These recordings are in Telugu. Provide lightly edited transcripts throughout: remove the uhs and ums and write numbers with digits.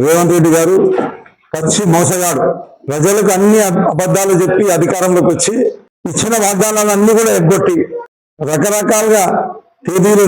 రేవంత్ రెడ్డి గారు పచ్చి మోసగాడు. ప్రజలకు అన్ని అబద్ధాలు చెప్పి అధికారంలోకి వచ్చి ఇచ్చిన వాగ్దానాలన్నీ కూడా ఎగ్గొట్టి రకరకాలుగా తేదీలు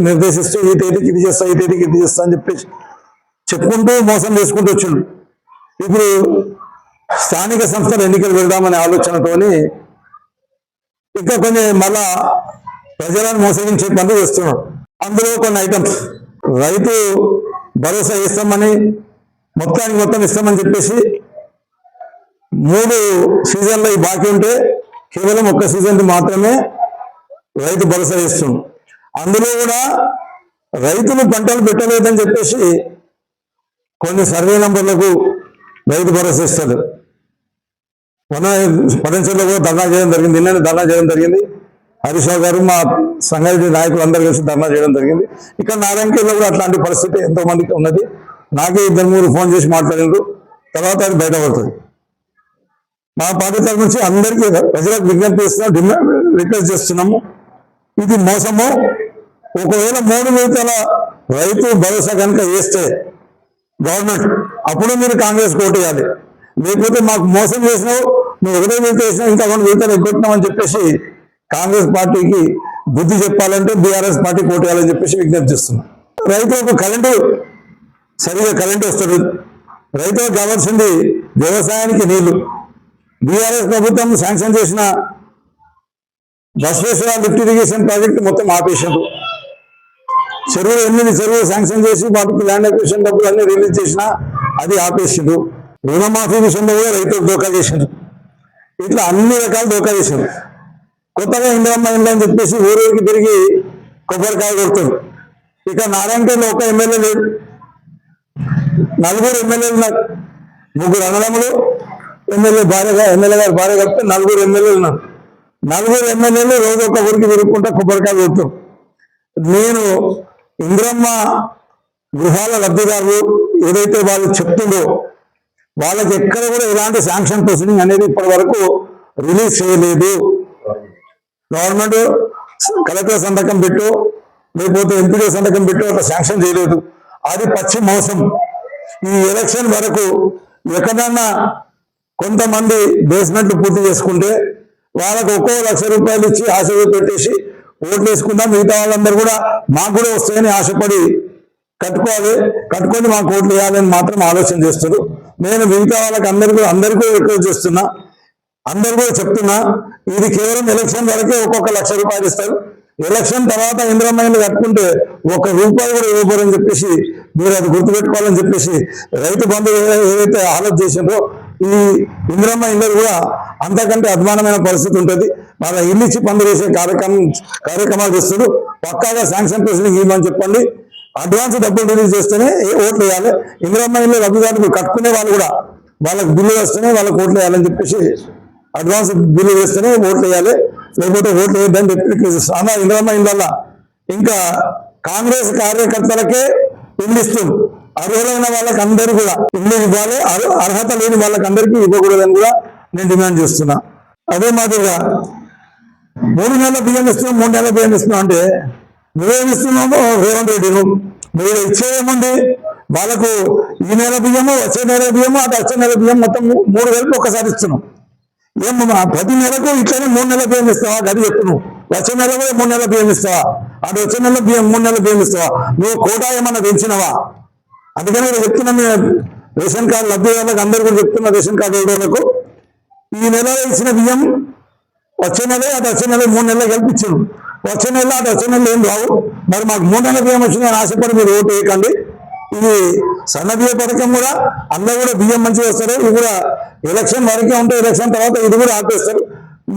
నిర్దేశిస్తూ ఈ తేదీకి ఇది చేస్తా, ఈ తేదీకి ఇది చేస్తా అని చెప్పేసి చెప్పుకుంటూ మోసం చేసుకుంటూ వచ్చిండు. ఇప్పుడు స్థానిక సంస్థల ఎన్నికలు పెడదామనే ఆలోచనతోని ఇంకా కొన్ని మళ్ళా ప్రజలను మోసగించే పనులు చేస్తున్నాం. అందులో కొన్ని ఐటమ్స్ రైతు భరోసా ఇస్తామని మొత్తం ఇస్తామని చెప్పేసి 3 సీజన్లో ఈ బాకీ ఉంటే కేవలం 1 సీజన్కి మాత్రమే రైతు భరోసా ఇస్తున్నాం. అందులో కూడా రైతులు పంటలు పెట్టలేదని చెప్పేసి కొన్ని సర్వే నంబర్లకు రైతు భరోసా ఇస్తారు. మన పటంచెల్లో కూడా ధర్నా చేయడం జరిగింది. నిన్ననే ధర్నా చేయడం జరిగింది. హరీష్ రావు గారు మా సంఘానికి నాయకులు అందరూ కలిసి ధర్నా చేయడం జరిగింది. ఇక్కడ నారాయణఖేడ్లో కూడా అట్లాంటి పరిస్థితి ఎంతో మందికి ఉన్నది. నాకే 2-3 ఫోన్ చేసి మాట్లాడినారు. తర్వాత అది బయటపడుతుంది. మా పార్టీ తరఫు నుంచి అందరికీ ప్రజలకు విజ్ఞప్తి చేస్తున్నాం, రిక్వెస్ట్ చేస్తున్నాము. ఇది మోసము. ఒకవేళ 3 విడతల రైతు భరోసా కనుక వేస్తే గవర్నమెంట్ అప్పుడు మీరు కాంగ్రెస్ ఓటు వేయాలి. లేకపోతే మాకు మోసం చేసినావు, నువ్వు 1 విడత వేసినావు, ఇంకా 2 విడతలు ఎగ్గొట్టినామని చెప్పేసి కాంగ్రెస్ పార్టీకి బుద్ధి చెప్పాలంటే బీఆర్ఎస్ పార్టీ ఓటు వేయాలని చెప్పేసి విజ్ఞప్తి చేస్తున్నాం. రైతులకు సరిగా కరెంటు వస్తుంది. రైతులకు కావాల్సింది వ్యవసాయానికి నీళ్లు. బీఆర్ఎస్ ప్రభుత్వం శాంక్షన్ చేసిన బసవేశ్వర లిఫ్ట్ ఇరిగేషన్ ప్రాజెక్టు మొత్తం ఆపేశారు. 8 చెరువులు శాంక్షన్ చేసి వాటికి ల్యాండ్ అక్విజిషన్ డబ్బులు అన్ని రిలీజ్ చేసినా అది ఆపేసిండు. రుణమాఫీ విషయంలో కూడా రైతులకు దోకా చేసిండు. ఇట్లా అన్ని రకాల దోకా చేశారు. కొత్తగా ఇందిరమ్మ ఇండ్లు అని చెప్పేసి ఊరికి తిరిగి కొబ్బరికాయ కొడుతారు. ఇక నారాయణఖేడ్లో ఒక ఎమ్మెల్యే లేడు, 4 ఎమ్మెల్యేలు ఉన్నారు. 3 అన్నదమ్ములు, ఎమ్మెల్యే గారి భార్య కలిపితే 4 ఎమ్మెల్యేలు ఉన్నారు. 4 ఎమ్మెల్యేలు రోజు ఒక ఊరికి తిరుగుకుంటా కొబ్బరికాయ కొడుతారు. నేను ఇందిరమ్మ గృహాల లబ్ధిదారులు ఏదైతే వాళ్ళు చెప్తుందో వాళ్ళకి ఎక్కడ కూడా ఎలాంటి శాంక్షన్ ప్రొసీడింగ్ అనేది ఇప్పటి వరకు రిలీజ్ చేయలేదు. గవర్నమెంట్ కలెక్టర్ సంతకం పెట్టు, లేకపోతే ఎంపీడీ సంతకం పెట్టు, అట్లా శాంక్షన్ చేయలేదు. అది పచ్చి మోసం. ఈ ఎలక్షన్ వరకు ఎక్కడన్నా కొంతమంది బేస్మెంట్లు పూర్తి చేసుకుంటే వాళ్ళకు ఒక్కో ₹1,00,000 ఇచ్చి ఆశ పెట్టేసి ఓట్లు వేసుకుందాం, మిగతా వాళ్ళందరూ కూడా మాకు కూడా వస్తాయని ఆశపడి కట్టుకొని మాకు ఓట్లు వేయాలని మాత్రం ఆలోచన చేస్తారు. నేను మిగతా వాళ్ళకి అందరికీ రిక్వెస్ట్ చేస్తున్నా, అందరు కూడా చెప్తున్నా, ఇది కేవలం ఎలక్షన్ వరకే ఒక్కొక్క ₹1,00,000 ఇస్తారు. ఎలక్షన్ తర్వాత ఇందిరమ్మ ఇల్లు కట్టుకుంటే ₹1 కూడా ఇవ్వబోరని చెప్పేసి మీరు అది గుర్తుపెట్టుకోవాలని చెప్పేసి రైతు బంధు ఏదైతే ఆలోచన చేసిందో ఈ ఇందిరమ్మ ఇల్లు కూడా అంతకంటే అధ్వానమైన పరిస్థితి ఉంటుంది. వాళ్ళ ఇల్లు ఇచ్చి పనులు చేసే కార్యక్రమాలు చేస్తారు. పక్కాగా శాంక్షన్ ప్రొసీడింగ్ ఇవ్వమని చెప్పండి. అడ్వాన్స్ డబ్బులు రిలీజ్ చేస్తేనే ఓట్లు వేయాలి. ఇందిరమ్మ ఇల్లు లబ్ధిదారులు కట్టుకునే వాళ్ళు కూడా వాళ్ళకి బిల్లు వస్తేనే వాళ్ళకి ఓట్లు వేయాలని చెప్పేసి అడ్వాన్స్ బిల్లు వేస్తేనే ఓట్లు వేయాలి, లేకపోతే ఓట్లు వేయద్దని చెప్పి అలా ఇందిరమ్మ ఇళ్ళ ఇంకా కాంగ్రెస్ కార్యకర్తలకే ఇల్లు ఇస్తుంది. అర్హులైన వాళ్ళకి అందరూ కూడా ఇల్లు ఇవ్వాలి, అర్హత లేని వాళ్ళకి అందరికీ ఇవ్వకూడదని కూడా నేను డిమాండ్ చేస్తున్నా. అదే మాదిరిగా 3 నెలల బియ్యం ఇస్తున్నాం, 3 నెలల బియ్యం ఇస్తున్నాం అంటే నువ్వేమిస్తున్నావు రేవంత్ రెడ్డి? నువ్వు ఇచ్చేదేముంది? వాళ్ళకు ఈ నెల బియ్యము, వచ్చే నెల బియ్యము, అటు వచ్చే నెల బియ్యం మొత్తం 3 కలిపి ఒక్కసారి ఇస్తున్నాం. ఏమమ్మా ప్రతి నెలకు ఇట్లనే 3 నెలల బియ్యం ఇస్తావా? గది చెప్పు. నువ్వు వచ్చే నెల కూడా 3 నెలల బియ్యం ఇస్తావా? అటు వచ్చే నెల బియ్యం 3 నెలల బియ్యం ఇస్తావా? నువ్వు కోటా ఏమన్నా పెంచినవా? అందుకని నేను చెప్తున్నా, మీ రేషన్ కార్డు లబ్ధిదారులకు అందరూ కూడా చెప్తున్నా, రేషన్ కార్డు హోల్డర్లకు ఈ నెలలో ఇచ్చిన బియ్యం వచ్చే నెల అటు వచ్చే నెల 3 నెలలు కల్పించారు. వచ్చే నెల అటు వచ్చే నెలలు ఏం రావు. మరి మాకు 3 నెలల బియ్యం వచ్చిందని ఆశపడి మీరు ఓటు వేయకండి. ఇది సన్న బియ్య పథకం కూడా అందరూ కూడా బియ్యం మంచిగా వస్తారు. ఇది కూడా ఎలక్షన్ వరకే ఉంటే ఎలక్షన్ తర్వాత ఇది కూడా ఆపేస్తారు.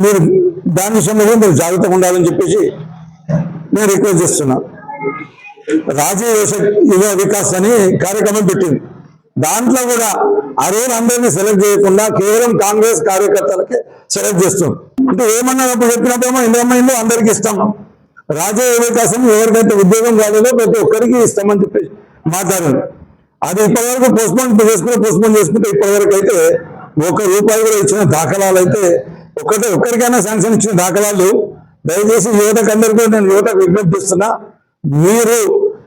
మీరు దాని విషయంలో కూడా మీరు జాగ్రత్తగా ఉండాలని చెప్పేసి నేను రిక్వెస్ట్ చేస్తున్నా. రాజీవ్ యువ వికాస్ అని కార్యక్రమం పెట్టింది. దాంట్లో కూడా అందరినీ సెలెక్ట్ చేయకుండా కేవలం కాంగ్రెస్ కార్యకర్తలకే సెలెక్ట్ చేస్తాం. అంటే ఏమన్నప్పుడు చెప్పినప్పుడేమో ఇందిరమ్మ ఇల్లు అందరికీ ఇస్తాం, రాజీవ్ యువ వికాసం ఎవరికైతే ఉద్యోగం కాలేదో ప్రతి ఒక్కరికి ఇస్తామని చెప్పేసి మాట్లాడారు. అది ఇప్పటివరకు పోస్ట్పోన్ చేసుకుంటే ఇప్పటివరకు అయితే ₹1 కూడా ఇచ్చిన దాఖలాలు అయితే ఒక్కరికైనా శాంక్షన్ ఇచ్చిన దాఖలాలు. దయచేసి యువతకు అందరికీ నేను యువతకు విజ్ఞప్తిస్తున్నా, మీరు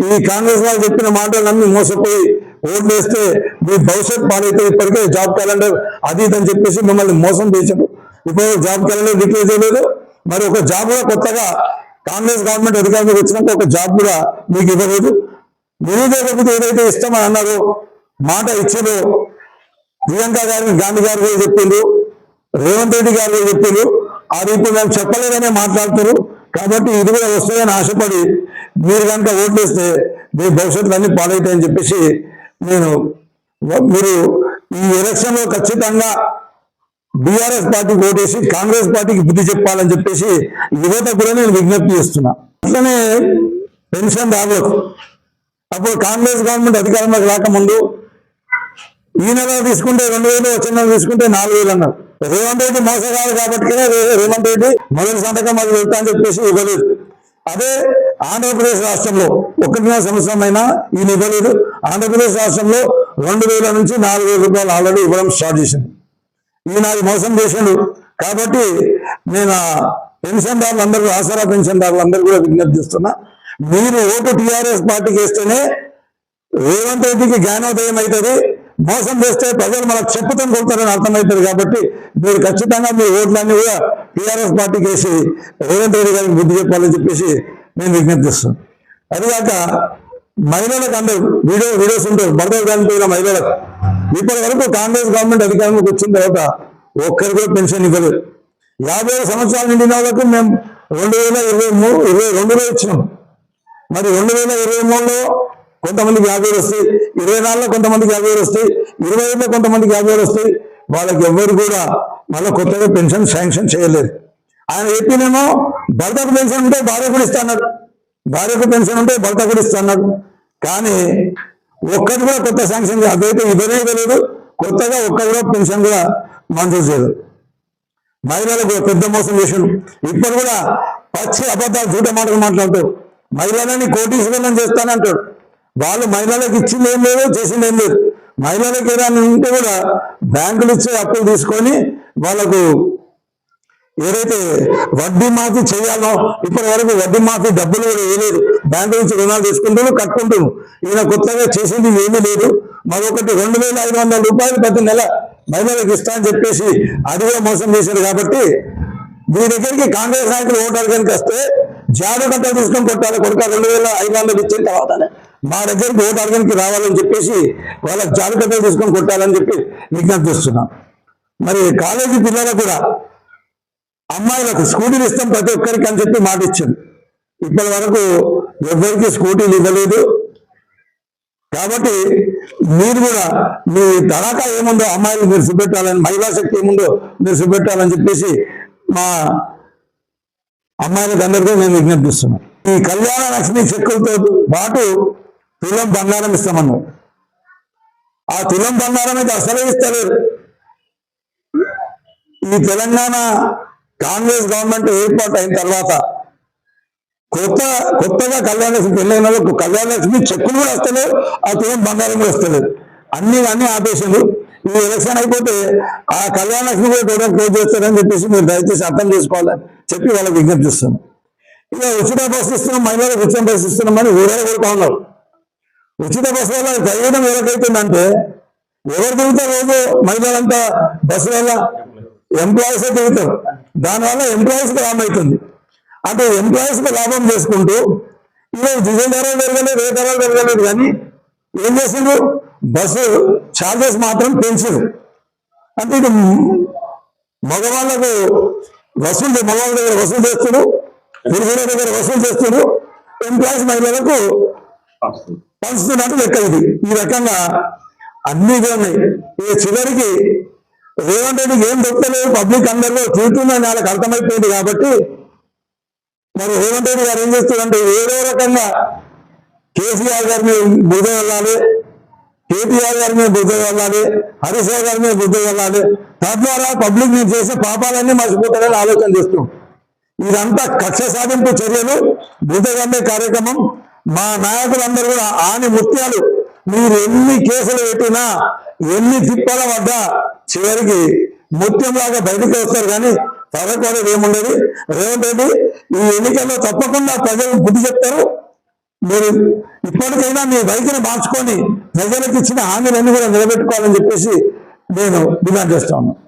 ఈ కాంగ్రెస్ వాళ్ళు చెప్పిన మాటలన్నీ మోసపోయి ఓట్లు వేస్తే మీ భవిష్యత్ పాడైతే ఇప్పటికే జాబ్ క్యాలెండర్ అది ఇది అని చెప్పేసి మిమ్మల్ని మోసం చేశారు. ఇప్పుడు జాబ్ క్యాలెండర్ డిక్లేర్ చేయలేదు. మరి ఒక జాబ్ కూడా కొత్తగా కాంగ్రెస్ గవర్నమెంట్ అధికారంలోకి వచ్చినాక ఒక జాబ్ కూడా మీకు ఇవ్వలేదు. నిరుద్యోగ ఏదైతే ఇస్తామని అన్నారో మాట ఇచ్చారో ప్రియాంక గాంధీ గారు కూడా చెప్పిండ్రు, రేవంత్ రెడ్డి గారు కూడా చెప్పిండ్రు. అది ఇప్పుడు మేము చెప్పలేదనే మాట్లాడుతారు. కాబట్టి ఇది కూడా వస్తుందని ఆశపడి మీరు కనుక ఓట్లు వేస్తే మీ భవిష్యత్తులో అన్ని పాడైతాయని చెప్పేసి మీరు ఈ ఎలక్షన్లో ఖచ్చితంగా బీఆర్ఎస్ పార్టీకి ఓటేసి కాంగ్రెస్ పార్టీకి బుద్ధి చెప్పాలని చెప్పేసి యువత కూడా నేను విజ్ఞప్తి చేస్తున్నా. అట్లనే పెన్షన్ రాలేదు. అప్పుడు కాంగ్రెస్ గవర్నమెంట్ అధికారంలోకి రాకముందు ఈ నెల తీసుకుంటే 2000, వచ్చే నెల తీసుకుంటే 4000 అన్నారు. రేవంత్ రెడ్డి మోసగాడు కాబట్టి రేవంత్ రెడ్డి మొదటి సంతకం అది వెళ్తా అని చెప్పేసి ఇవ్వలేదు. అదే ఆంధ్రప్రదేశ్ రాష్ట్రంలో 1 సంవత్సరం అయినా ఈయన ఇవ్వలేదు. ఆంధ్రప్రదేశ్ రాష్ట్రంలో 2000 నుంచి 4000 రూపాయలు ఆల్రెడీ ఇవ్వడం స్టార్ట్ చేసింది. ఈయన అది మోసం చేసిండు. కాబట్టి నేను పెన్షన్దారులందరూ, ఆసరా పెన్షన్దారులందరూ కూడా విజ్ఞప్తి చేస్తున్నా, మీరు ఓటు టీఆర్ఎస్ పార్టీకి వేస్తేనే రేవంత్ రెడ్డికి జ్ఞానోదయం అవుతుంది. మోసం చేస్తే ప్రజలు మనకు చెప్పుతో కొడతారని అర్థమవుతుంది. కాబట్టి మీరు ఖచ్చితంగా మీ ఓట్లన్నీ కూడా టీఆర్ఎస్ పార్టీకి వేసి రేవంత్ రెడ్డి గారికి బుద్ధి చెప్పాలని చెప్పేసి నేను విజ్ఞప్తిస్తున్నాను. అదిగాక మహిళలకు అందరూ వీడియోస్ ఉంటారు, భర్తలు చనిపోయిన మహిళలకు ఇప్పటి వరకు కాంగ్రెస్ గవర్నమెంట్ అధికారంలోకి వచ్చిన తర్వాత ఒక్కరు కూడా పెన్షన్ ఇవ్వలేదు. 50 సంవత్సరాల నిండిన వాళ్ళకు మేము 2022లో ఇచ్చినాం. మరి 2023లో కొంతమందికి 50,000 వస్తాయి, 24లో కొంతమందికి 50,000 వస్తాయి, 25లో కొంతమందికి 50,000 వస్తాయి. వాళ్ళకి ఎవరు కూడా మళ్ళీ కొత్తగా పెన్షన్ శాంక్షన్ చేయలేదు. ఆయన చెప్పినేమో భర్తకు పెన్షన్ ఉంటే భార్య కూడా ఇస్తాడు, భార్యకు పెన్షన్ ఉంటే భర్త కూడా ఇస్తాడు. కానీ ఒక్కటి కూడా కొత్త శాంక్షన్ అదైతే ఇవ్వనే ఇవ్వలేదు. కొత్తగా ఒక్కటి కూడా పెన్షన్ కూడా మంజూరు చేయలేదు. మహిళలకు పెద్ద మోసం చేశాడు. ఇప్పుడు కూడా పచ్చి అబద్ధాలు చూట మాటలు మాట్లాడుతాడు. మహిళలని కోటీశ్వరులను చేస్తానంటాడు. వాళ్ళు మహిళలకు ఇచ్చింది ఏం లేదు, చేసింది ఏం లేదు. మహిళలకు ఏదైనా ఉంటే కూడా బ్యాంకులు ఇచ్చే అప్పులు తీసుకొని వాళ్ళకు ఏదైతే వడ్డీ మాఫీ చేయాలో ఇప్పటి వరకు వడ్డీ మాఫీ డబ్బులు కూడా వేయలేదు. బ్యాంకు నుంచి రుణాలు తీసుకుంటూ కట్టుకుంటున్నాం. ఈయన కొత్తగా చేసింది ఏమీ లేదు. మరొకటి 2,500 రూపాయలు ప్రతి నెల మహిళలకు ఇస్తా అని చెప్పేసి అది కూడా మోసం చేశారు. కాబట్టి మీ దగ్గరికి కాంగ్రెస్ నాయకులు ఓటు అడగడానికి వస్తే జాడు కట్టలు తీసుకొని కొట్టాలి. కొడుక 2,500 ఇచ్చిన తర్వాతనే మా దగ్గరికి ఓటు అడగడానికి రావాలని చెప్పేసి వాళ్ళకి జాడు కట్టలు తీసుకొని కొట్టాలని చెప్పి విజ్ఞప్తి చేస్తున్నాం. మరి కాలేజీ పిల్లలకు కూడా అమ్మాయిలకు స్కూటీలు ఇస్తాం ప్రతి ఒక్కరికి అని చెప్పి మాట ఇచ్చింది. ఇప్పటి వరకు ఎవరికి స్కూటీలు ఇవ్వలేదు. కాబట్టి మీరు కూడా మీ తడాకా ఏముందో అమ్మాయిలు మీరు చూపెట్టాలని, మహిళా శక్తి ఏముందో మీరు చూపెట్టాలని చెప్పేసి మా అమ్మాయిలకు అందరికీ నేను విజ్ఞప్తిస్తున్నాను. ఈ కళ్యాణ లక్ష్మి చెక్కులతో పాటు తులం బంగారం ఇస్తామన్నాం. ఆ తులం బంగారం అయితే అసలే ఇస్తలేరు. ఈ తెలంగాణ కాంగ్రెస్ గవర్నమెంట్ ఏర్పాటు అయిన తర్వాత కొత్తగా కళ్యాణ లక్ష్మి పెళ్ళైన వాళ్ళకు కళ్యాణ లక్ష్మి చెక్కులు కూడా వస్తలేవు, ఆ తులం బంగారం కూడా వస్తలేదు. అన్ని ఆపేసారు. ఈ ఎలక్షన్ అయిపోతే ఆ కళ్యాణ లక్ష్మి కూడా టోటల్ క్లోజ్ చేస్తారని చెప్పేసి మీరు దయచేసి అర్థం చేసుకోవాలని చెప్పి వాళ్ళకి విజ్ఞప్తిస్తున్నాం. ఇక ఉచిత బస్సు ఇస్తున్నాం, మహిళలకు ఉచిత బస్సు ఇస్తున్నామని ఊరే కొడుతూ ఉన్నారు. ఉచిత బస్సు వల్ల ప్రయోజనం ఎవరికైతుందంటే ఎవరు తిరుగుతారు? రోజు మహిళలంతా బస్సు వల్ల ఎంప్లాయీసే తిరుగుతారు. దానివల్ల ఎంప్లాయీస్కి లాభం అవుతుంది. అంటే ఎంప్లాయీస్కి లాభం చేసుకుంటూ ఈరోజు డీజిల్ ధరలు పెరగలేదు, ఏ ధరలు పెరగలేదు. కానీ ఏం చేసిండ్రు? బస్సు ఛార్జెస్ మాత్రం పెంచారు. అంటే ఇది మగవాళ్ళకు మగవాళ్ళ దగ్గర వసూలు చేస్తున్నారు, పురుషుల దగ్గర వసూలు చేస్తున్నారు, ఎంప్లాయీస్ మహిళలకు పంచుతున్నట్టు లెక్క. ఇది ఈ రకంగా అన్ని ఉన్నాయి. ఇక చివరికి రేవంత్ రెడ్డికి ఏం దొరకలేదు, పబ్లిక్ అందరిలో తిరుగుతుందని వాళ్ళకి అర్థమైపోయింది. కాబట్టి మరి రేవంత్ రెడ్డి గారు ఏం చేస్తున్నారంటే ఏదో రకంగా కేసీఆర్ గారి మీద బుద్ధ వెళ్ళాలి, కేటీఆర్ గారి మీద బుద్ధ వెళ్ళాలి, హరీష్ రావు గారి మీద బుద్ధ వెళ్ళాలి, తద్వారా పబ్లిక్ మీద చేసే పాపాలన్నీ మర్చిపోతారని ఆలోచన చేస్తున్నాం. ఇదంతా కక్ష సాధింపు చర్యలు, బుద్ధ వెళ్ళే కార్యక్రమం. మా నాయకులందరూ కూడా ఆని ముత్యాలు. మీరు ఎన్ని కేసులు పెట్టినా, ఎన్ని తిప్పల పడ్డా చివరికి ముత్యంలాగా బయటకు వస్తారు. కానీ పదకొండేది ఏముండదు. రేవంత్ రెడ్డి ఈ ఎన్నికల్లో తప్పకుండా ప్రజలకు బుద్ధి చెప్తారు. మీరు ఇప్పటికైనా మీ వైఖరి మార్చుకొని ప్రజలకు ఇచ్చిన హామీలన్నీ కూడా నిలబెట్టుకోవాలని చెప్పేసి నేను డిమాండ్ చేస్తా ఉన్నాను.